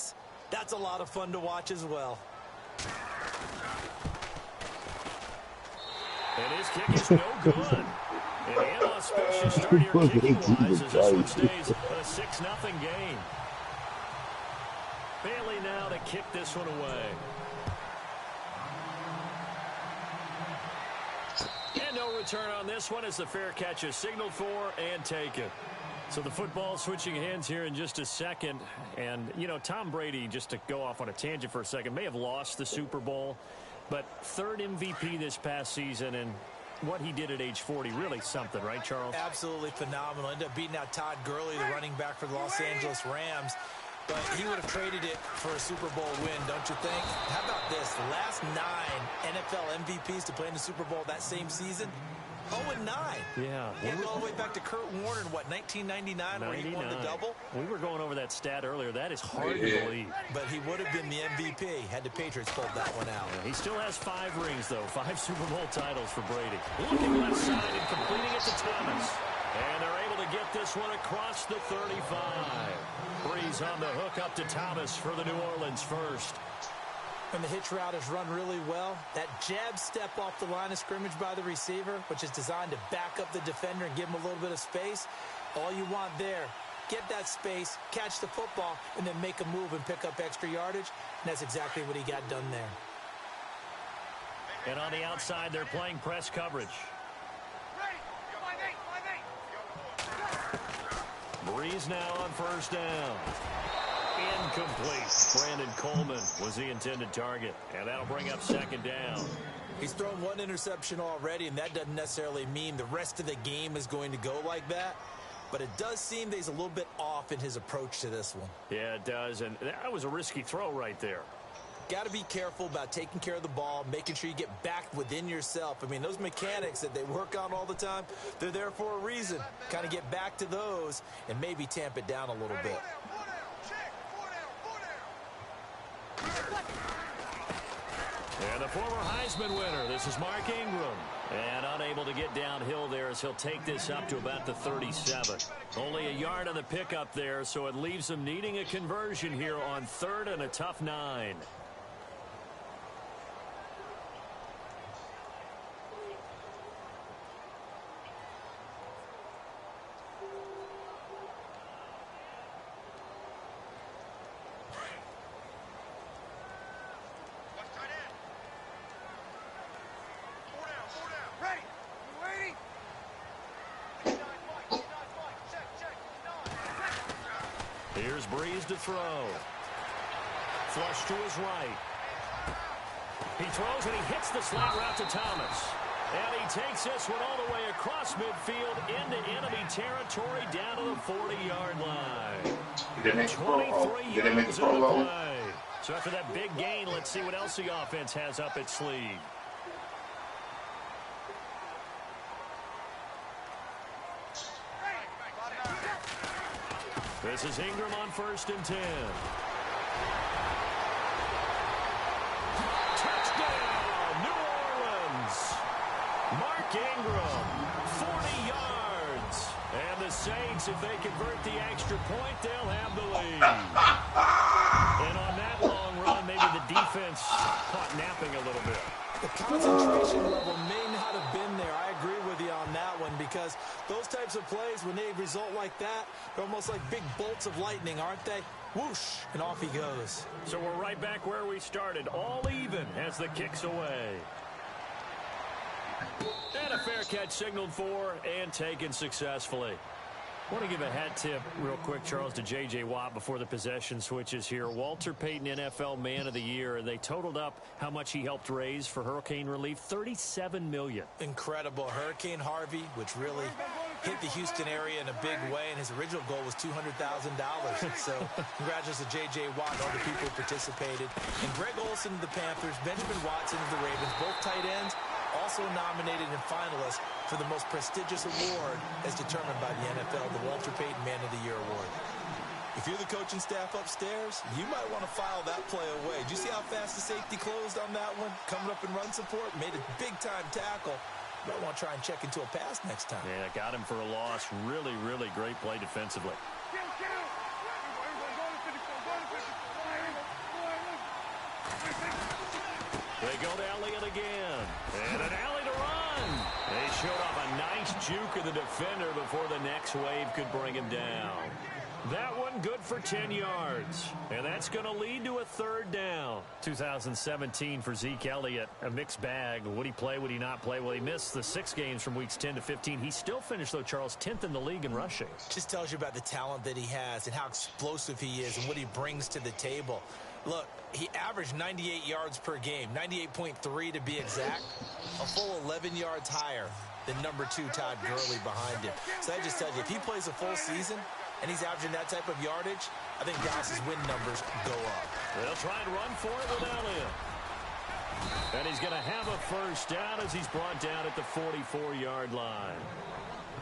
plays, that's a lot of fun to watch as well. And his kick is no good. An inauspicious start here kicking-wise as this one stays a 6-0 game. Bailey now to kick this one away. And no return on this one as the fair catch is signaled for and taken. So the football switching hands here in just a second. And, you know, Tom Brady, just to go off on a tangent for a second, may have lost the Super Bowl, but third MVP this past season, and what he did at age 40, really something, right, Charles? Absolutely phenomenal. Ended up beating out Todd Gurley, the running back for the Los Angeles Rams. But he would have traded it for a Super Bowl win, don't you think? How about this? The last 9 NFL MVPs to play in the Super Bowl that same season, 0-9. Yeah. You go all the way back to Kurt Warner in, what, 1999, where he won the double? We were going over that stat earlier. That is hard to believe. But he would have been the MVP had the Patriots pulled that one out. Yeah, he still has 5 rings, though. 5 Super Bowl titles for Brady. Looking left side and completing it to Thomas. And they're able to get this one across the 35. Breeze on the hook up to Thomas for the New Orleans first. And the hitch route is run really well. That jab step off the line of scrimmage by the receiver, which is designed to back up the defender and give him a little bit of space. All you want there, get that space, catch the football, and then make a move and pick up extra yardage. And that's exactly what he got done there. And on the outside, they're playing press coverage. Breeze now on first down. Incomplete. Brandon Coleman was the intended target, and that'll bring up second down. He's thrown 1 interception already, and that doesn't necessarily mean the rest of the game is going to go like that. But it does seem that he's a little bit off in his approach to this one. Yeah, it does, and that was a risky throw right there. Got to be careful about taking care of the ball, making sure you get back within yourself. I mean, those mechanics that they work on all the time, they're there for a reason. Kind of get back to those and maybe tamp it down a little bit. And the former Heisman winner, this is Mark Ingram. And unable to get downhill there as he'll take this up to about the 37. Only a yard on the pickup there, so it leaves him needing a conversion here on 3rd and a tough 9. Here's Breeze to throw. Flush to his right. He throws and he hits the slant route to Thomas. And he takes this one all the way across midfield into enemy territory down to the 40-yard line. 23 yards in the play. So after that big gain, let's see what else the offense has up its sleeve. This is Ingram on 1st and 10. Touchdown, New Orleans. Mark Ingram, 40 yards. And the Saints, if they convert the extra point, they'll have the lead. And on that long run, maybe the defense caught napping a little bit. The concentration level may not have been there. I agree with you on that one because those types of plays, when they result like that, they're almost like big bolts of lightning, aren't they? Whoosh, and off he goes. So we're right back where we started, all even as the kick's away. And a fair catch signaled for and taken successfully. I want to give a hat tip real quick, Charles, to J.J. Watt before the possession switches here. Walter Payton, NFL Man of the Year. They totaled up how much he helped raise for hurricane relief, $37 million. Incredible. Hurricane Harvey, which really hit the Houston area in a big way, and his original goal was $200,000. So congratulations to J.J. Watt and all the people who participated. And Greg Olsen of the Panthers, Benjamin Watson of the Ravens, both tight ends, also nominated and finalists for the most prestigious award as determined by the NFL, the Walter Payton Man of the Year Award. If you're the coaching staff upstairs, you might want to file that play away. Did you see how fast the safety closed on that one? Coming up in run support, made a big-time tackle. You might want to try and check into a pass next time. Yeah, got him for a loss. Really, really great play defensively. They go to Elliott again. And an alley to run. They showed off a nice juke of the defender before the next wave could bring him down. That one good for 10 yards. And that's going to lead to a third down. 2017 for Zeke Elliott, a mixed bag. Would he play? Would he not play? Well, he missed the 6 games from weeks 10 to 15. He still finished, though, Charles, 10th in the league in rushing. Just tells you about the talent that he has and how explosive he is and what he brings to the table. Look, he averaged 98 yards per game, 98.3 to be exact, a full 11 yards higher than number 2 Todd Gurley behind him. So that just tells you, if he plays a full season and he's averaging that type of yardage, I think Dallas's win numbers go up. They'll try and run for it with Elliott. And he's going to have a first down as he's brought down at the 44-yard line.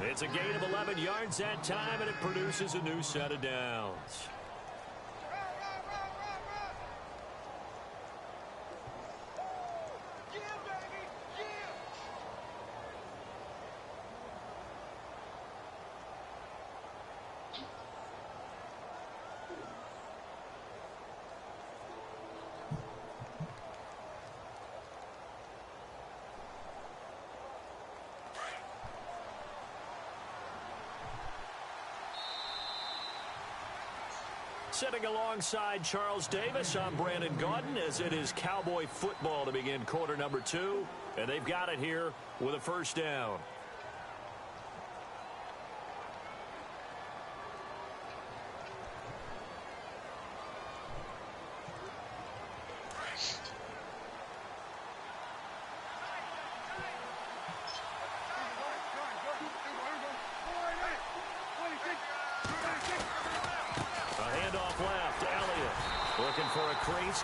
It's a gain of 11 yards that time, and it produces a new set of downs. Sitting alongside Charles Davis, I'm Brandon Gaudin, as it is Cowboy football to begin quarter number 2. And they've got it here with a first down.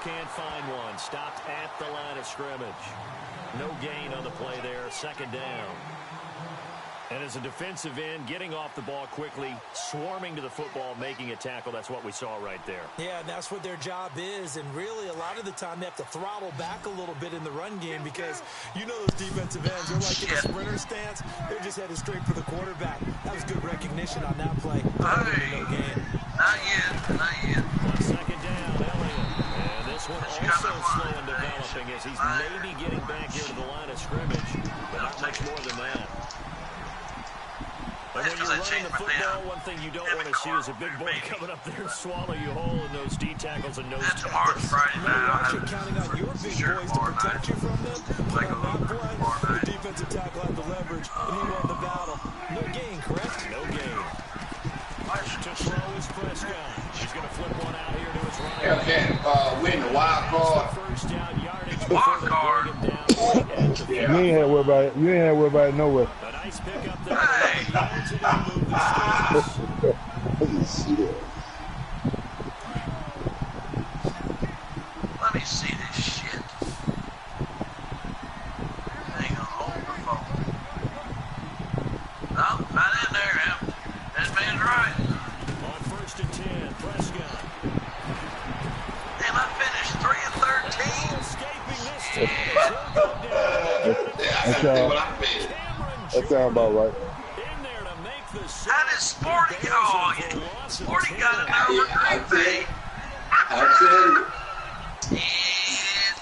Can't find one. Stopped at the line of scrimmage. No gain on the play there. Second down. And as a defensive end, getting off the ball quickly, swarming to the football, making a tackle. That's what we saw right there. Yeah, and that's what their job is. And really, a lot of the time, they have to throttle back a little bit in the run game because you know those defensive ends, they're like in a sprinter stance. They're just headed straight for the quarterback. That was good recognition on that play. Hey, no gain. Not yet, not yet. On second down, Elliott. And this one also slow in developing as he's maybe getting back here to the line of scrimmage, but not much more than that. And when you're running the football, one thing you don't want to see is a big boy coming up there and swallow you whole in those D tackles and nose tackles. Friday No, you're actually counting on your big boys to protect you from them. But on that play, the defensive tackle had the leverage, and he won the battle. No gain, correct? No gain. To throw is Prescott. He's going to flip one out here to his right. Yeah, win the wild card. First down yardage. Wild card. Yeah. You ain't had to worry about it. You ain't had to worry about it nowhere. A nice pickup there. Hey. Shit. Let me see this shit. Hang on, hold the phone. No, not in there, Em. That man's right. On first and 10, Prescott. Damn, I finished 3 of 13. Escaping this time. He'll go down. Yeah, I gotta what I feel. That sounds about right. In there to make the How does Sporty go? Sporty got another great thing. I tell you. And,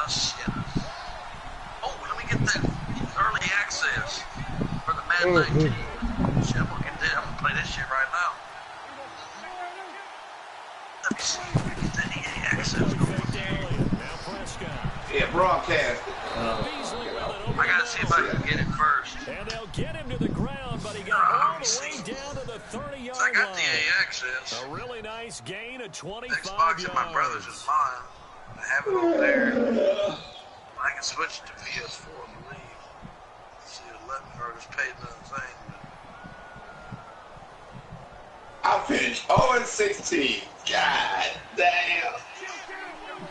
shit. Oh, let me get that early access for the Madden 19. Shit, I'm gonna play this shit right now. Let me see if we get that EA access going. Now Prescott. Yeah, broadcast. I gotta see if I can get it first. And they'll get him to the ground, but he got all the way down to the 30-yard line. I got the EA access. A really nice gain of 25 Xbox yards. in my brother's is mine. I have it over there. I can switch it to PS4, I believe. See, it let me, or just pay another thing. I finished 0-16. God damn.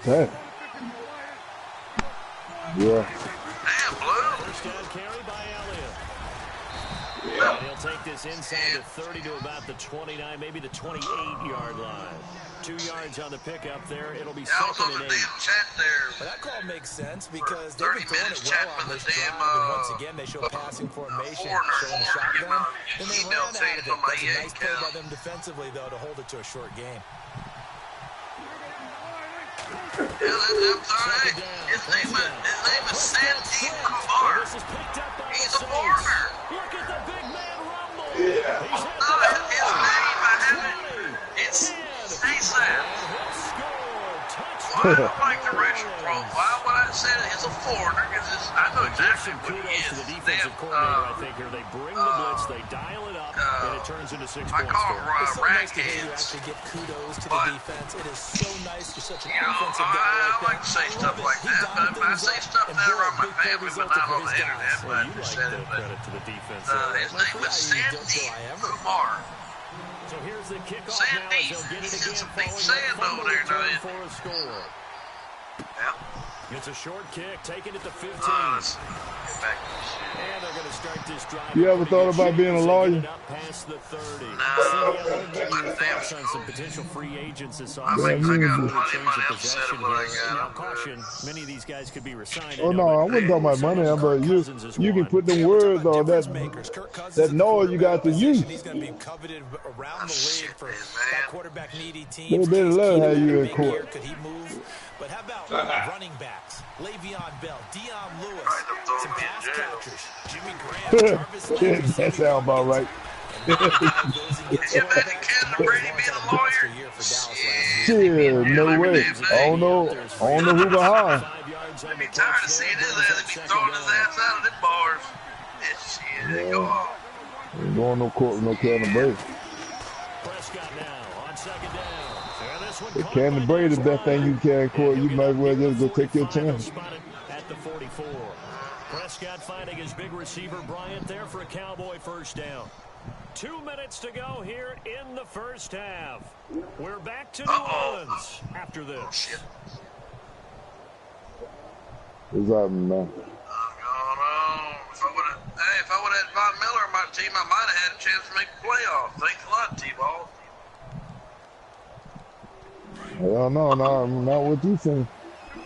Damn. Yeah. Damn, Blue. First down carry by Elliott. Yeah. And he'll take this inside the 30 to about the 29, maybe the 28-yard line. 2 yards on the pickup there. It'll be I was on second the and 8. damn chat there. Well, that call makes sense because they've 30 been throwing minutes it chat well for on the this damn, drive, and once again they show passing formation, showing the shotgun. Then they ran out of it. That's a nice play by them defensively, though, to hold it to a short game. I'm sorry. His name is Sandeep Kumar. He's a foreigner. Look at the big man rumble. Yeah. He's at No, the his name, I haven't. It's ASAP. Well, I don't like the racial profile. What I said is a foreigner because I know exactly what he is. To the defensive coordinator, I think here they bring the blitz, they dial it up, and it turns into 6 I points. call for him them. It's so nice to hear you ragheads. actually give kudos to the defense. It is so nice for such an You know, offensive guy I like like that. to say stuff like that, but I say stuff that around my family, but not on the internet. But I You just like said the it. But credit to the defense. his name was Sandeep Kumar. So here's the kickoff now as they'll get it again It's a big following sand that fumble over there, return no, for a score. Yeah. It's a short kick, taken at the 15. Let's get back to the shit. And they're going to start this drive. You ever thought about being a lawyer? Up past the 30. No, Get your but thoughts damn on some potential free agents this I offseason. think I got Yeah, plenty of money. I'm Possession set of what I here. got. Now, I'm good. caution, many of these guys could be resigned. Oh no, I wasn't talking about money, but you can put them words on that noise you got to use. He's going to be coveted around the league for Man. that quarterback needy team. They better love how you in court. Could he move? But how about running backs? Le'Veon Bell, Dion Lewis, Right, them throwing some me in pass jail. catchers, Jimmy Graham, Jarvis Landry, That Sammy sound about right. And now the guy goes and gets Can you imagine quarterbacks. Kevin Brady being a lawyer? Year for Dallas last year. Shit, no way. I don't know who behind. I'd be tired of seeing his ass. He'd be throwing his ass out of them bars. And shit, go on. Ain't going no court with no Kevin Brady. Prescott now on second down. And this one If caught Kevin by Brady the Dez best thing you Bryant. can in court, you might as well just go take your 45, chance. spotted at the 44. Prescott finding his big receiver Bryant there for a Cowboy first down. 2 minutes to go here in the first half. We're back to New Orleans after this. Shit. What's happening, man? What's going on? If I would have had Von Miller on my team, I might have had a chance to make the playoffs. Thanks a lot, T-Ball. Hell no, not what you think. Yeah,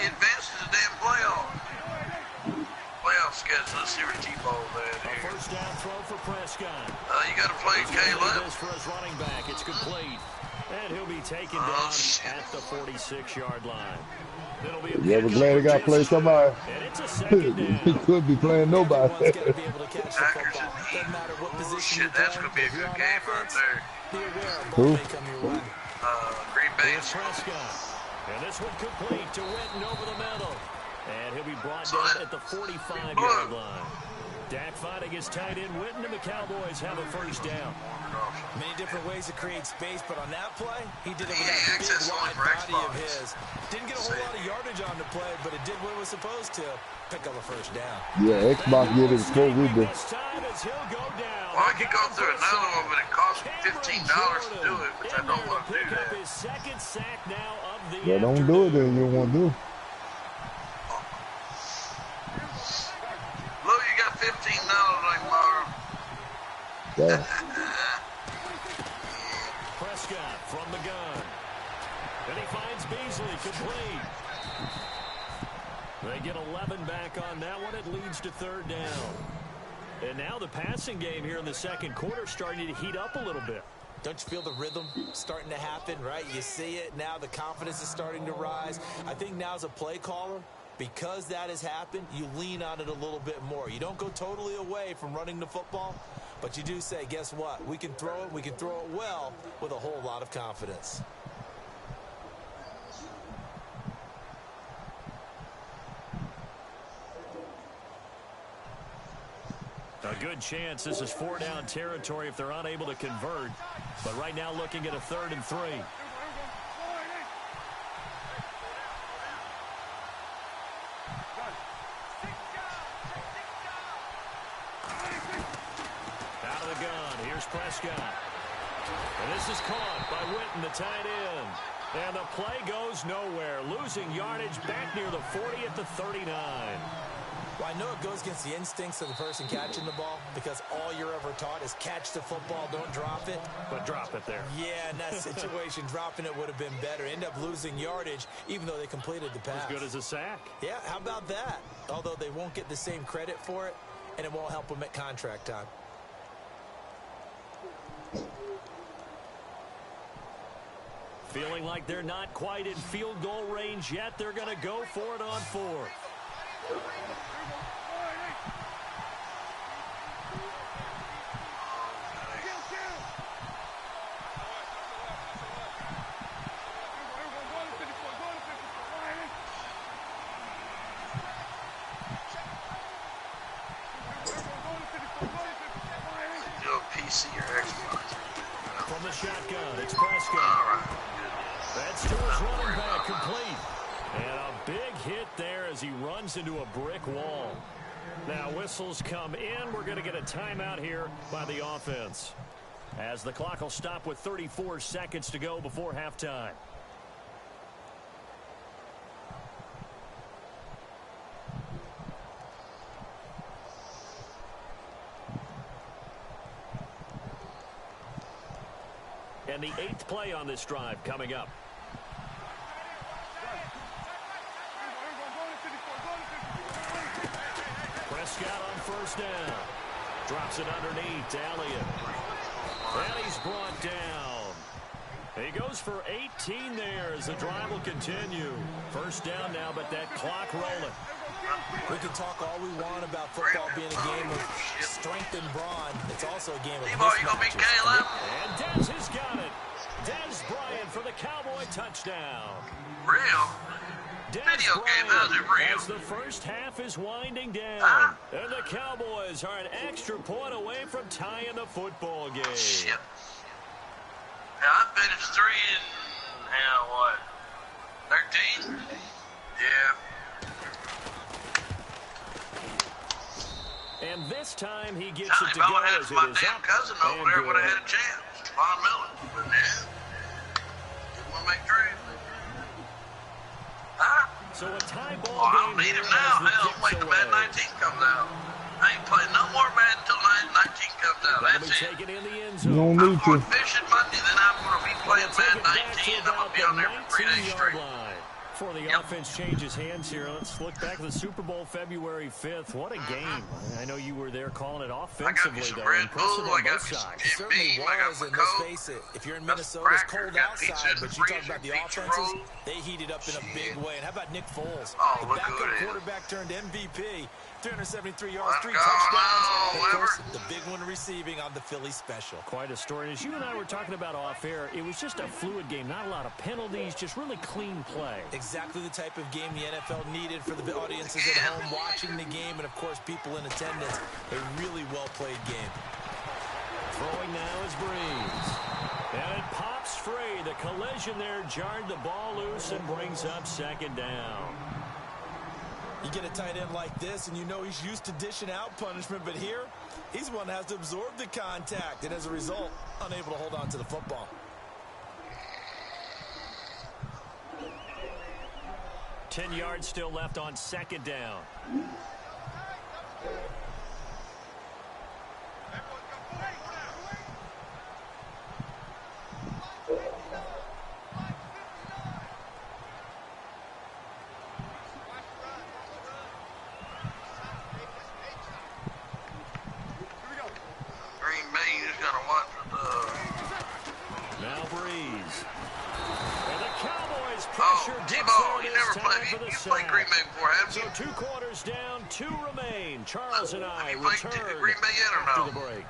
he advanced to the damn playoff schedule. Let's see where T-Ball's at A here. first down throw for Prescott. You got to play Caleb. This for his running back. It's complete. And he'll be taken down at the 46-yard line. It'll be a You ever glad he got to play somebody? and it's a second He down. could be playing nobody. Everyone's got to be able to catch the Packers football. and Heat. Doesn't matter what Ooh, position shit, you're that's playing. going to be a If you're good on game right offense, there. be aware of Who? ball may come your way. Green Bay. Here's Prescott. And this one complete to Witten over the middle. And he'll be brought So down that- at the 45-yard line. Dak finding his tight end Witten, and the Cowboys have a first down. Many different ways to create space, but on that play, he did it with Yeah, that big access only wide for body of Xbox. his. Didn't get a whole lot of yardage on the play, but it did what it was supposed to. Pick up a first down. Yeah, Xbox did it before we did. This time as he'll go down. Well, I could go through another one, but it costs me $15 to do it, which I don't want to do Pick up that. his second sack now of the Yeah, don't do it then. You don't want to do it. Lou, you got $15 like tomorrow. Yeah. Prescott from the gun. And he finds Beasley complete. They get 11 back on that one. It leads to third down. And now the passing game here in the second quarter starting to heat up a little bit. Don't you feel the rhythm starting to happen, right? You see it now. The confidence is starting to rise. I think now as a play caller, because that has happened, you lean on it a little bit more. You don't go totally away from running the football, but you do say, guess what? We can throw it. We can throw it well with a whole lot of confidence. A good chance this is 4-down territory if they're unable to convert. But right now looking at a 3rd and 3. Out of the gun, here's Prescott. And this is caught by Witten, the tight end. And the play goes nowhere. Losing yardage back near the 40 at the 39. Well, I know it goes against the instincts of the person catching the ball because all you're ever taught is catch the football, don't drop it. But drop it there. Yeah, in that situation, dropping it would have been better. End up losing yardage, even though they completed the pass. As good as a sack. Yeah, how about that? Although they won't get the same credit for it, and it won't help them at contract time. Feeling like they're not quite in field goal range yet. They're going to go for it on 4th. From the shotgun, it's Prescott. That's to his running back, complete. And a big hit there as he runs into a brick wall. Now whistles come in. We're going to get a timeout here by the offense, as the clock will stop with 34 seconds to go before halftime. And the 8th play on this drive coming up. Prescott on first down. Drops it underneath to Elliott. And he's brought down. He goes for 18 there as the drive will continue. First down now, but that clock rolling. We can talk all we want about football being a game of strength and brawn. It's also a game of T-Ball, you gonna be Caleb? And Dez has got it. Dez Bryant for the Cowboy touchdown. Real? Dez Video game, how's it real? as the first half is winding down. And the Cowboys are an extra point away from tying the football game. Shit. Yeah, I finished 3 and, what, 13? Yeah. And this time he gets Johnny it to go Bowen had as it my is damn up cousin over and there would have good. had a chance. Von Miller. But yeah. Didn't want to make trades. Huh? So a tie ball Oh, I don't game need here him now. as the Hell, kicks wait till Madden away. 19 comes out. I ain't playing no more Madden until 19 comes out. That'll That's be it. taken in the end You zone. don't I'm need going to. fishing Monday, then I'm going to be playing Take it Madden back to 19. I'm going about to be on there for 3 the days 19-yard straight. line. Before the offense changes hands here, let's look back at the Super Bowl February 5th. What a game. I know you were there calling it I got offensively, me some though. Red Impressive Bull. on I got both me some sides. It Jim certainly Beam. I got was, my and let's Coke. face it, if you're in Got Minnesota, it's cracker, cold got pizza outside, in the but you talk freezer, about the pizza offenses, roll. they heated up in a big way. And how about Nick Foles? Oh, the look backup who it is. quarterback turned MVP, 373 yards, Let's 3 go touchdowns. now, And of course, Weber. the big one receiving on the Philly special. Quite a story. As you and I were talking about off air, it was just a fluid game. Not a lot of penalties, just really clean play. Exactly the type of game the NFL needed for the audiences at home watching the game, and of course people in attendance. A really well played game. Throwing now is Breeze. And it pops free. The collision there jarred the ball loose and brings up second down. You get a tight end like this, and you know he's used to dishing out punishment, but here, he's one that has to absorb the contact, and as a result, unable to hold on to the football. 10 yards still left on second down. Green Bay, you just got to watch Now Breeze. And the Cowboys Oh, pressure gets T-Ball, there you this never time played. for the You played sack. Green Bay before, haven't So you? 2 quarters down, 2 remain. Charles and I You played return Green Bay yet or after no? the break.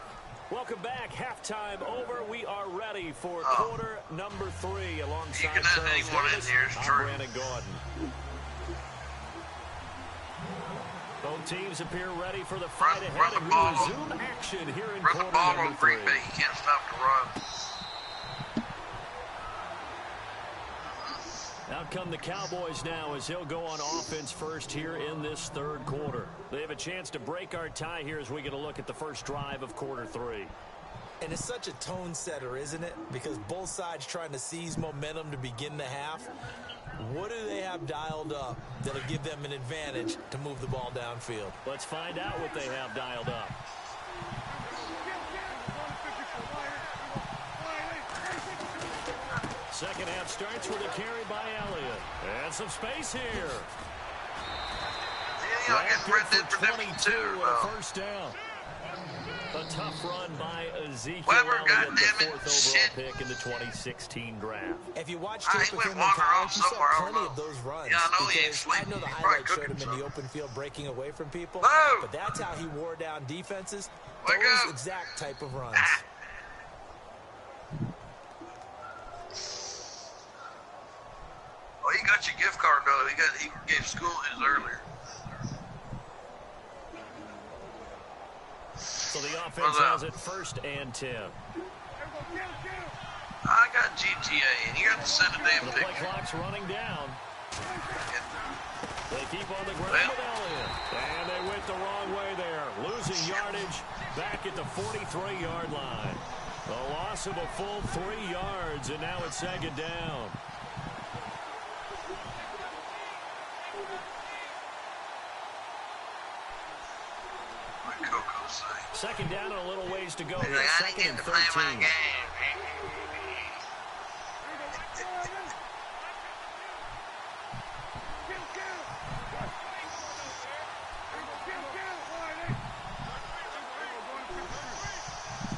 Welcome back. Halftime over. We are ready for Oh. quarter number 3 alongside You can have Charles anyone in Davis. here, it's I'm true. Brandon Gordon. Both teams appear ready for the fight Run ahead, the and we ball. resume action here in Run the quarter ball number on Green 3. Bay. You can't stop the run. Out come the Cowboys now as he'll go on offense first here in this third quarter. They have a chance to break our tie here as we get a look at the first drive of quarter 3. And it's such a tone setter, isn't it? Because both sides trying to seize momentum to begin the half. What do they have dialed up that'll give them an advantage to move the ball downfield? Let's find out what they have dialed up. Second half starts with a carry by Elliott. And some space here. Yeah, you know, I That's guess good Red Dead for Redemption 22 2. and a first down. A tough run by Ezekiel Weber, Elliott, the goddammit, 4th shit. overall pick in the 2016 draft. If you watch He tape of went him in wandering off college, you saw somewhere, I don't plenty know. of those runs. Yeah, I know he ain't Because sleeping. I know the He's probably highlights showed cooking him in the something. open field breaking away from people. Whoa! But that's how he wore down defenses. Wake Those up. exact type of runs. Ah. Oh, he got your gift card though. He gave school his earlier. So the offense has it 1st and 10. I got GTA, and you got to send a damn The play picture. clock's running down. They keep on the ground Well. with Elliott. And they went the wrong way there. Losing yardage back at the 43-yard line. A loss of a full 3 yards, and now it's 2nd down. What Coco say? 2nd down and a little ways to go He's here. like, I 2nd didn't and get to play my 13. game.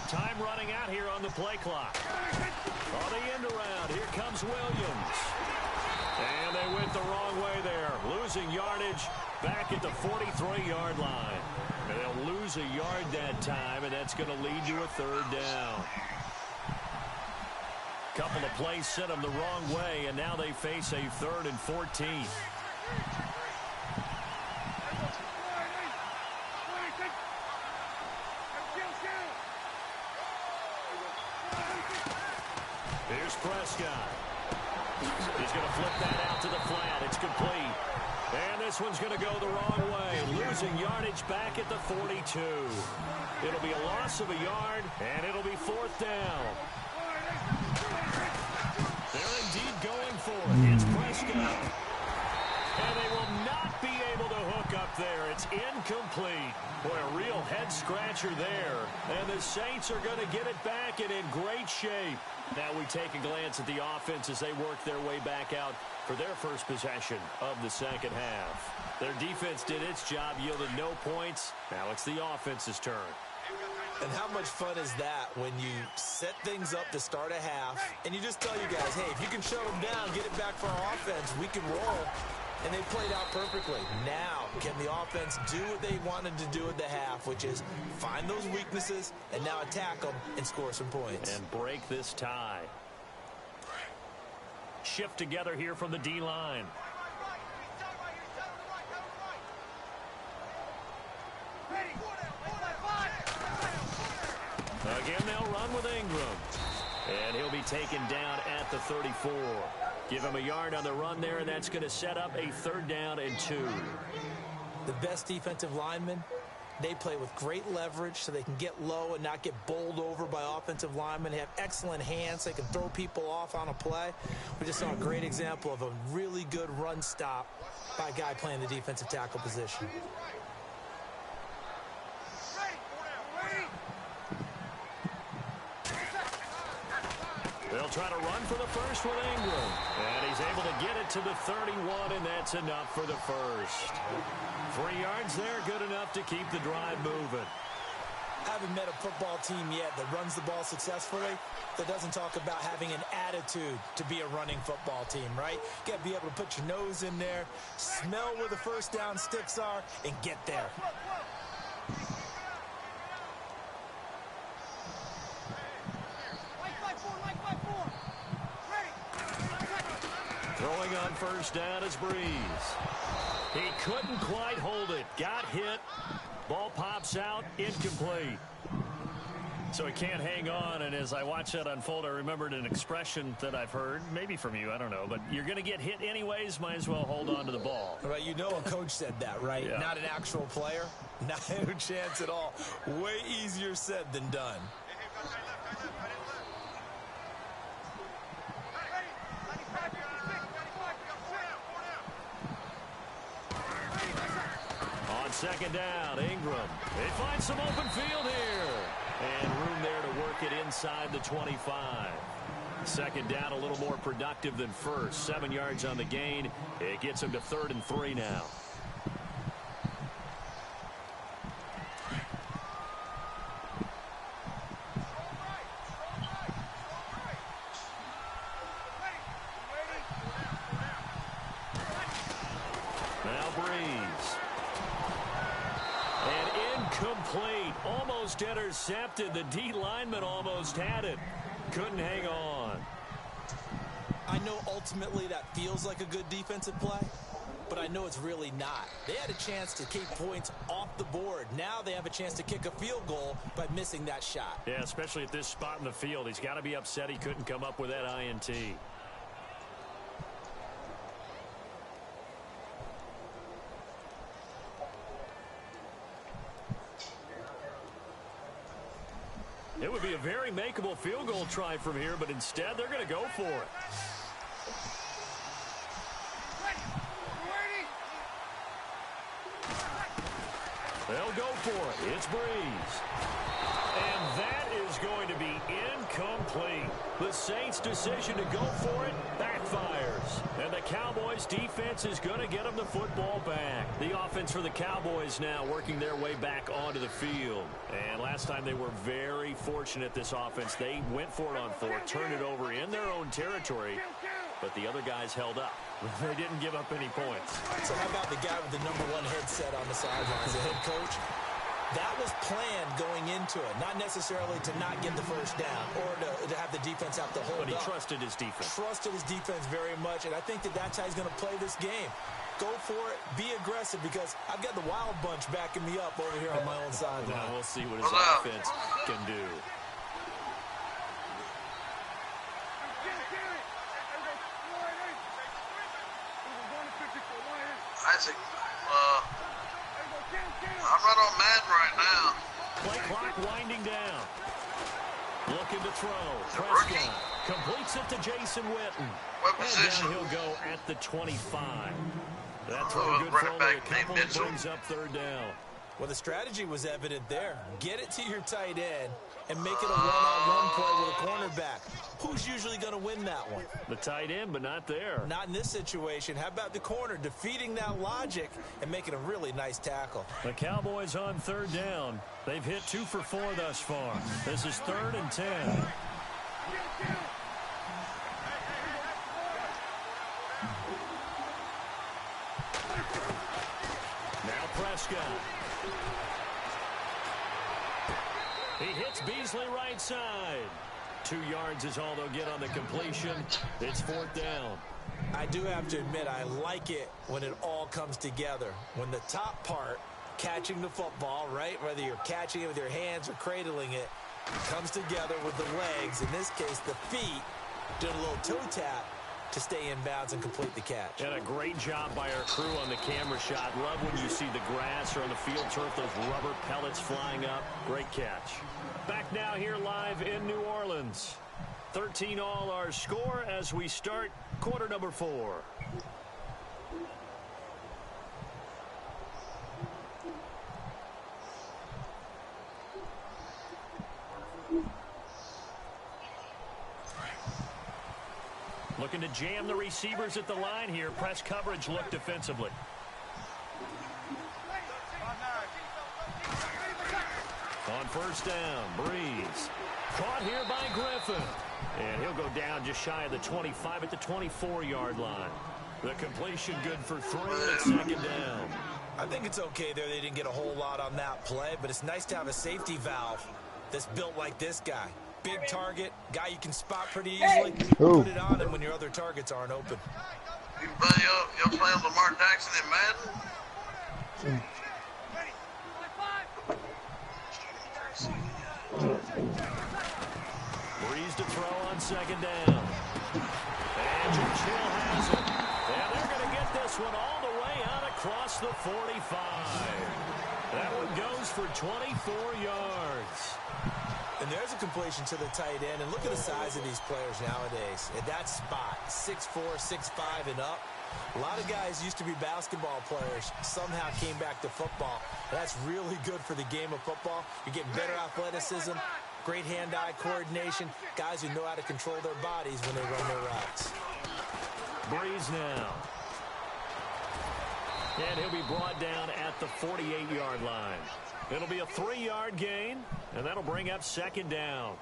Time running out here on the play clock. On the end around, here comes Williams. And they went the wrong way there. Losing yardage back at the 43-yard line. And they'll lose a yard that time, and that's going to lead to a 3rd down. Couple of plays sent them the wrong way, and now they face a 3rd and 14. Here's Prescott. He's going to flip that out to the flat. It's complete. And this one's going to go the wrong way. Losing yardage back at the 42. It'll be a loss of a yard, and it'll be 4th down. They're indeed going for it. It's Prescott. And they will not be able to hook up there. It's incomplete. Boy, a real head-scratcher there. And the Saints are going to get it back and in great shape. Now we take a glance at the offense as they work their way back out for their first possession of the 2nd half. Their defense did its job, yielded no points. Now it's the offense's turn. And how much fun is that when you set things up to start a half and you just tell you guys, hey, if you can shut them down, get it back for our offense, we can roll. And they played out perfectly. Now, can the offense do what they wanted to do at the half, which is find those weaknesses and now attack them and score some points. And break this tie. Shift together here from the D-line. Again, they'll run with Ingram. And he'll be taken down at the 34. Give him a yard on the run there, and that's going to set up a 3rd down and 2. The best defensive linemen, they play with great leverage so they can get low and not get bowled over by offensive linemen. They have excellent hands. They can throw people off on a play. We just saw a great example of a really good run stop by a guy playing the defensive tackle position. They'll try to run for the first with Ingram. And he's able to get it to the 31, and that's enough for the first. 3 yards there, good enough to keep the drive moving. I haven't met a football team yet that runs the ball successfully that doesn't talk about having an attitude to be a running football team, right? You got to be able to put your nose in there, smell where the first down sticks are, and get there. Throwing on first down is Breeze. He couldn't quite hold it. Got hit. Ball pops out. Incomplete. So he can't hang on, and as I watch that unfold, I remembered an expression that I've heard, maybe from you, I don't know, but you're going to get hit anyways, might as well hold on to the ball. Right, you know a coach said that, right? Yeah. Not an actual player. Not a chance at all. Way easier said than done. On second down, Ingram. They find some open field here. And room there to work it inside the 25. Second down, a little more productive than first. 7 yards on the gain. It gets him to 3rd and 3 now. Now Breeze. And incomplete. Almost intercepted. The D lineman almost had it. Couldn't hang on. I know ultimately that feels like a good defensive play, but I know it's really not. They had a chance to keep points off the board. Now they have a chance to kick a field goal by missing that shot. Yeah, especially at this spot in the field. He's got to be upset he couldn't come up with that INT. It would be a very makeable field goal try from here, but instead they're going to go for it. They'll go for it. It's Breeze. And that is going to be incomplete. The Saints' decision to go for it backfires. And the Cowboys' defense is going to get them the football back. The offense for the Cowboys now working their way back onto the field. And last time they were very fortunate, this offense. They went for it on fourth, turned it over in their own territory, but the other guys held up. They didn't give up any points. So how about the guy with the #1 headset on the sidelines, the head coach? That was planned going into it, not necessarily to not get the first down or to have the defense have to hold up. But he trusted his defense. Trusted his defense very much, and I think that that's how he's going to play this game. Go for it, be aggressive, because I've got the Wild Bunch backing me up over here on my own sideline. Now we'll see what his offense can do. Isaac, I'm right on Madden right now. Play clock winding down. Looking to throw. Prescott completes it to Jason Witten. What And position? down he'll go at the 25. That throw good for only a couple. Brings up third down. Well, the strategy was evident there. Get it to your tight end and make it a one-on-one play with a cornerback. Who's usually going to win that one? The tight end, but not there. Not in this situation. How about the corner defeating that logic and making a really nice tackle? The Cowboys on third down. They've hit 2 for 4 thus far. This is 3rd and 10. Now Prescott. He hits Beasley right side. 2 yards is all they'll get on the completion. It's 4th down. I do have to admit, I like it when it all comes together. When the top part, catching the football, right, whether you're catching it with your hands or cradling it, comes together with the legs, in this case the feet, doing a little toe tap to stay in bounds and complete the catch. And a great job by our crew on the camera shot. Love when you see the grass or on the field turf, those rubber pellets flying up. Great catch. Back now here live in New Orleans. 13 all our score as we start quarter number 4. Looking to jam the receivers at the line here. Press coverage look defensively. On first down, Breeze. Caught here by Griffin. And he'll go down just shy of the 25 at the 24-yard line. The completion good for 3 at 2nd down. I think it's okay there. They didn't get a whole lot on that play, but it's nice to have a safety valve that's built like this guy. Big target, guy you can spot pretty easily. Put it on him when your other targets aren't open. Y'all playing Lamar Jackson in Madden? Breeze to throw on 2nd down. And Josh Hill has it. And they're going to get this one all the way out across the 45. That one goes for 24 yards. And there's a completion to the tight end. And look at the size of these players nowadays. At that spot, 6'4", 6'5", and up. A lot of guys used to be basketball players, somehow came back to football. That's really good for the game of football. You're getting better athleticism, great hand-eye coordination, guys who know how to control their bodies when they run their routes. Breeze now. And he'll be brought down at the 48-yard line. It'll be a 3-yard gain, and that'll bring up 2nd down.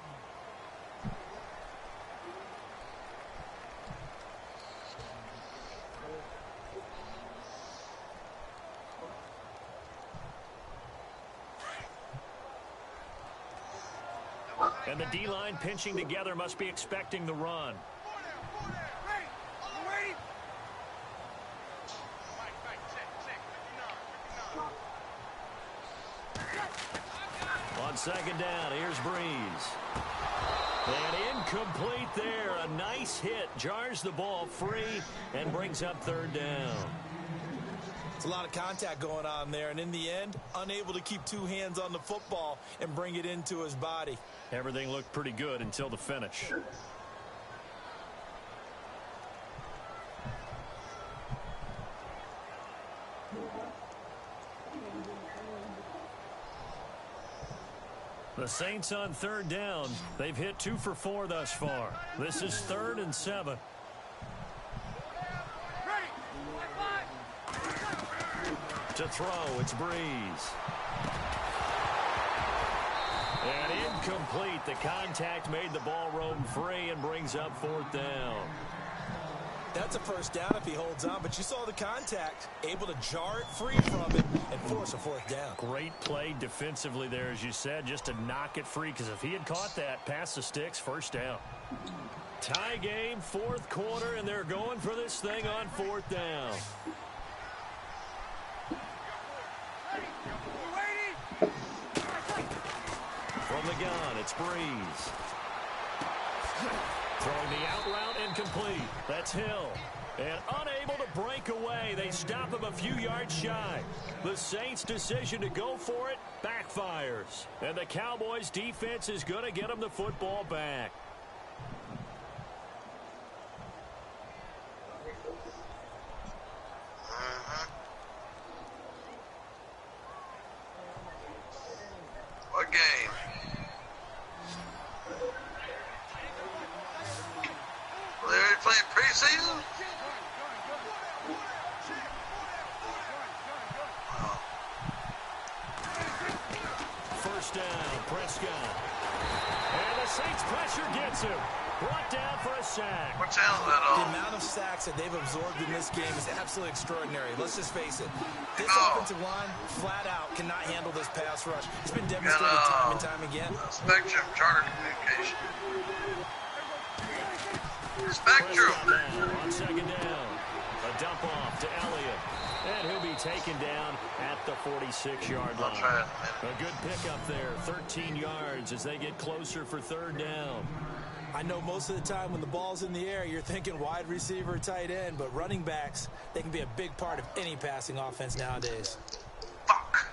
And the D-line pinching together must be expecting the run. On second down, here's Breeze. And incomplete there. A nice hit. Jars the ball free and brings up third down. It's a lot of contact going on there, and in the end, unable to keep two hands on the football and bring it into his body. Everything looked pretty good until the finish. The Saints on third down. They've hit 2 for 4 thus far. This is 3rd and 7. To throw, it's Breeze. And incomplete. The contact made the ball roam free and brings up 4th down. That's a first down if he holds on, but you saw the contact, able to jar it free from it and force a 4th down. Great play defensively there, as you said, just to knock it free, because if he had caught that, past the sticks, first down. Tie game, 4th quarter, and they're going for this thing on 4th down. From the gun, it's Breeze. Throwing the out route incomplete. That's Hill. And unable to break away. They stop him a few yards shy. The Saints' decision to go for it backfires. And the Cowboys' defense is going to get them the football back. What game? Well, they already playing preseason? First down, Prescott. And the Saints pressure gets him. Brought down for a sack. What channel is that The on? amount of sacks that they've absorbed in this game is absolutely extraordinary. Let's just face it. This Oh. offensive line, flat out, cannot handle this pass rush. It's been demonstrated time and time again. Spectrum Charter Communication. Spectrum. Prescott now on second down. A dump off to Elliott. And he'll be taken down at the 46-yard I'll line. try it in a minute. A good pickup there, 13 yards as they get closer for third down. I know most of the time when the ball's in the air, you're thinking wide receiver, tight end, but running backs, they can be a big part of any passing offense nowadays. Fuck.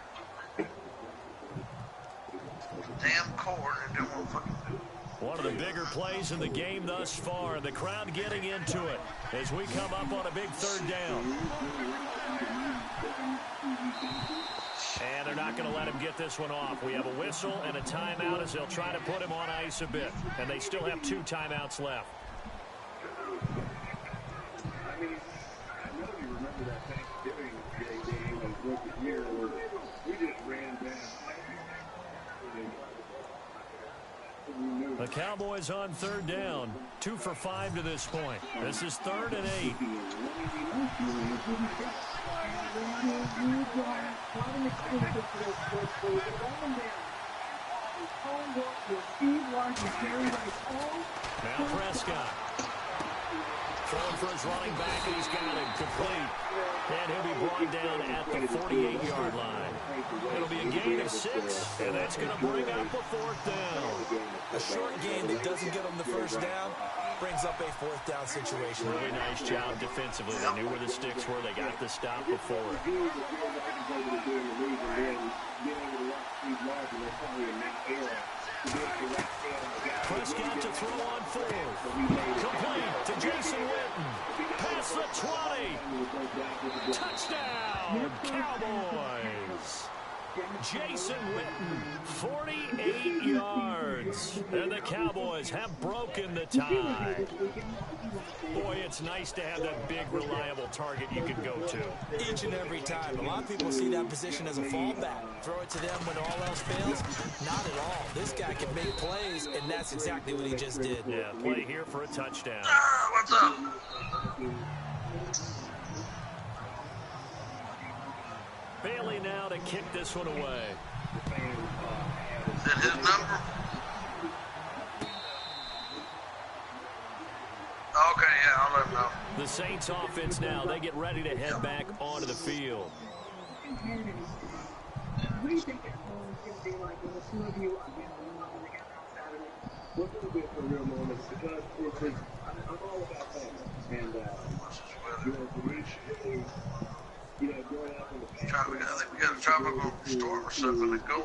Damn cord and don't want to fucking do it. One of the bigger plays in the game thus far. The crowd getting into it as we come up on a big third down. And they're not going to let him get this one off. We have a whistle and a timeout as they'll try to put him on ice a bit. And they still have 2 timeouts left. I mean, I know you remember that Thanksgiving Day game and rookie year where we just ran down. The Cowboys on third down. 2 for 5 to this point. This is 3rd and 8. Now Prescott. Throwing for his running back, and he's got him complete. And he'll be brought down at the 48-yard line. It'll be a gain of 6, and that's going to bring up a 4th down. A short gain that doesn't get them the first down brings up a 4th down situation. Really nice job defensively. They knew where the sticks were. They got the stop before it. Prescott to throw on 4th. Complete to Jason Witten. Past the 20. Touchdown, Cowboys. Jason Witten, 48 yards. And the Cowboys have broken the tie. Boy, it's nice to have that big, reliable target you can go to. Each and every time. A lot of people see that position as a fallback. Throw it to them when all else fails. Not at all. This guy can make plays, and that's exactly what he just did. Yeah, play here for a touchdown. Ah, what's up? Bailey now to kick this one away. Is that his number? Yeah, I'll let him know. The Saints offense now, they get ready to head back onto the field. What do you think that moment's going to be like when the two of you are getting along when they got out Saturday? What's going to be a real moment? Because I'm all about family. And, for me, growing up in the past. I think we got a tropical storm or something to go.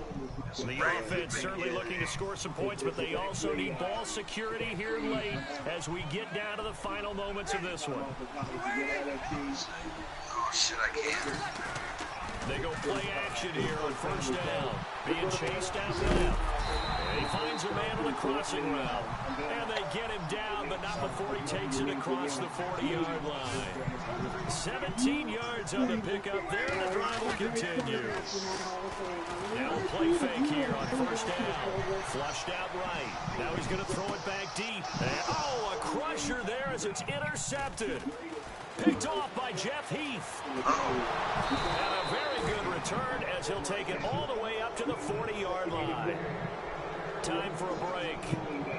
The offense certainly looking to score some points, but they also need ball security here late as we get down to the final moments of this one. Oh, shit, I can't. They go play action here on first down. Being chased out left. And he finds a man on the crossing route. And they get him down, but not before he takes it across the 40-yard line. 17 yards on the pickup there, and the drive will continue. Now a play fake here on first down. Flushed out right. Now he's going to throw it back deep. And, a crusher there as it's intercepted. Picked off by Jeff Heath. And a very good return as he'll take it all the way up to the 40-yard line. Time for a break.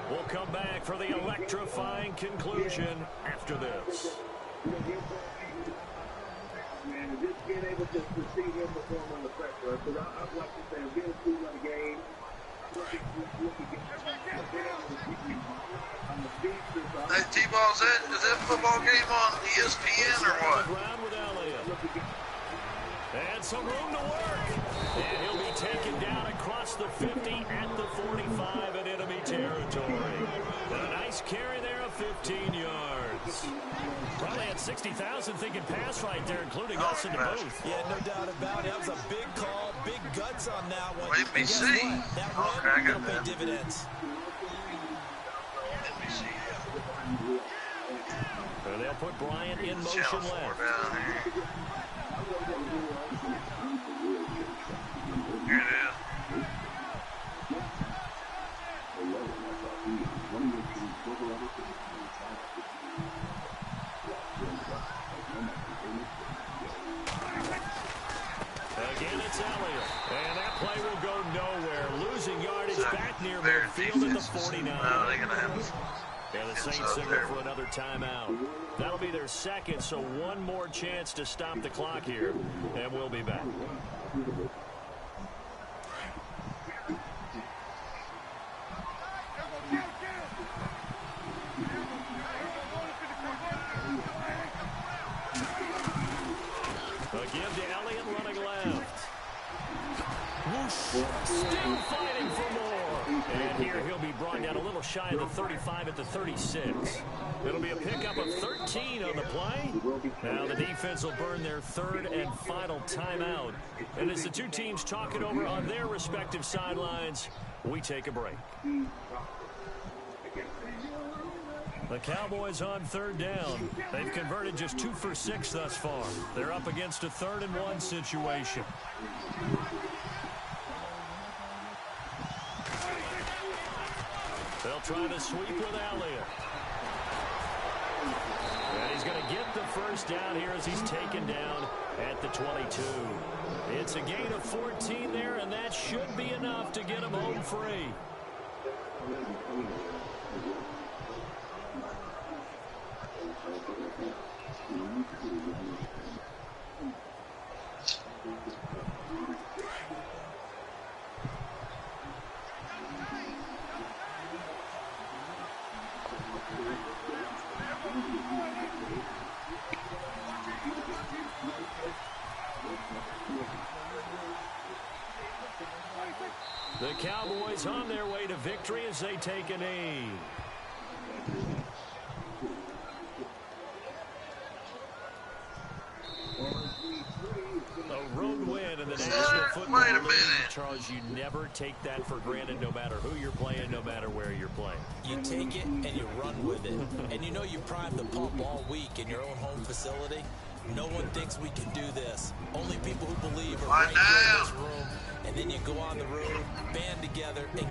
We'll come back for the electrifying conclusion after this. Man, just being able to see him perform under pressure. Because I'd like to say, being a two-run game, Hey, T-Ball, is that football game on ESPN or what? And some room to work. And he'll be taken down across the 50 at the 45 in enemy territory. And a nice carry there of 15 yards. Probably had 60,000 thinking pass right there, including us in the booth. Yeah, no doubt about it. That was a big call, big guts on that one. NBC. That Okay, I got will pay that. dividends. NBC. So they'll put Bryant in motion Channel 4 left. down here. Here it is. Again, it's Elliott. And that play will go nowhere. Losing yardage back near Their midfield at the defense is- 49. No, they're going to have us. And the Saints It's signal for another timeout. That'll be their second, so one more chance to stop the clock here. And we'll be back. A give to Elliott running left. Whoosh. Still fighting for more. And here he'll be brought down a little shy of the 35 at the 36. It'll be a pickup of 13 on the play. Now the defense will burn their third and final timeout. And as the two teams talk it over on their respective sidelines, we take a break. The Cowboys on third down. They've converted just 2 for 6 thus far. They're up against a 3rd and 1 situation. They'll try to sweep with Elliott. And he's going to get the first down here as he's taken down at the 22. It's a gain of 14 there, and that should be enough to get him home free. The Cowboys on their way to victory as they take a knee. A road win in the National Football Wait a League. minute. Charles, you never take that for granted no matter who you're playing, no matter where you're playing. You take it and you run with it. And you know you primed the pump all week in your own home facility. No one thinks we can do this. Only people who believe are right here in this room. And then you go on the road, band together, and